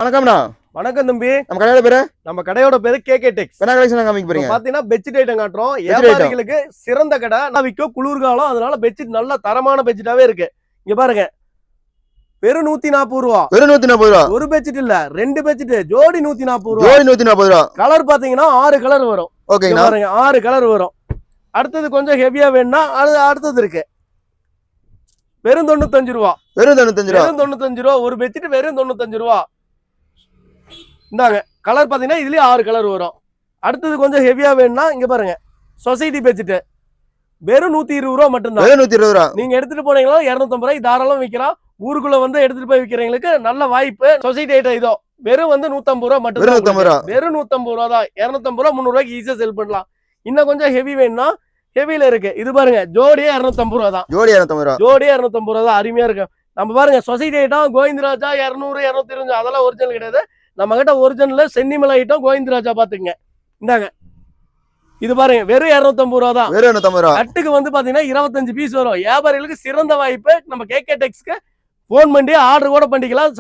வணக்கம்ண்ணா. வணக்கம் தம்பி. நம்ம கடையோட பேரு? நம்ம கடையோட பேரு கேகே டெக்ஸ். என்ன கலெக்ஷன் காமிக்க போறீங்க? பாத்தீங்கன்னா பெட்ஷீட் ஐட்டம் காட்டுறோம். வியாபாரிகளுக்கு சிறந்த கடை. விக்கும் குளிர்காலம், அதனால பெட்ஷீட் நல்ல தரமான பெட்ஷீட்டாவே இருக்கு. இங்க பாருங்க, வெறும் 140 ரூபா. வெறும் 140 ரூபா. ஒரு பெட்ஷீட் இல்ல, 2 பெட்ஷீட் ஜோடி 140 ரூபா. ஜோடி 140 ரூபா. கலர் பாத்தீங்கன்னா 6 கலர் வரும். ஓகேங்களா? பாருங்க 6 கலர் வரும். அடுத்தது கொஞ்சம் ஹெவியா வேணும்னா அடுத்தது இருக்கு. வெறும் 95 ரூபா. வெறும் 95 ரூபா. வெறும் 95 ரூபா. ஒரு பெட்ஷீட் வெறும் 95 ரூபா. இந்தாங்க கலர் பாத்தீங்கன்னா இதுலயே 6 கலர் வரும். அடுத்தது கொஞ்சம் ஹெவியா வேணும்னா இங்க பாருங்க, சொசைட்டி பெட்ஷீட் வெறும் 120 ரூபா மட்டும்தான். வெறும் 120 ரூபா. நீங்க எடுத்துட்டு போனீங்களா 250 ரூபாய் தாராளம் விற்கலாம். ஊருக்குள்ள வந்து எடுத்துட்டு போய் விற்கிறவங்களுக்கு நல்ல வாய்ப்பு. சொசைட்டி ஐட்டம் இதோ வெறும் 150 ரூபா மட்டும். வெறும் 150 ரூபா தான். 250 ரூபா 300 ரூபாய்க்கு ஈஸியா செல் பண்ணலாம். இன்னும் கொஞ்சம் ஹெவி வேணும்னா ஹெவில இருக்கு. இது பாருங்க, ஜோடியே 250 ரூபா தான். ஜோடி 250 ரூபா. ஜோடியே 250 ரூபா தான். அருமையா இருக்கு. நம்ம பாருங்க, சொசைட்டி ஐட்டம் கோவிந்தராஜா 200 225 அதெல்லாம் ஒரிஜினல் கிடையாது. நம்ம கிட்ட ஒரிஜினல் சென்னிமலை ஐட்டம் கோவிந்தராஜா பாத்துங்க. இந்தாங்க இது பாருங்க, வெறும் 250 ரூபா தான். வெறும் 250 ரூபா. கட்டுக்கு வந்து பாத்தீங்கன்னா 25 பீஸ் வரும். வியாபாரிகளுக்கு சிறந்த வாய்ப்பு. நம்ம கேகே டெக்ஸ்க்கு போன் பண்ணி ஆர்டர் கூட பண்ணிக்கலாம்.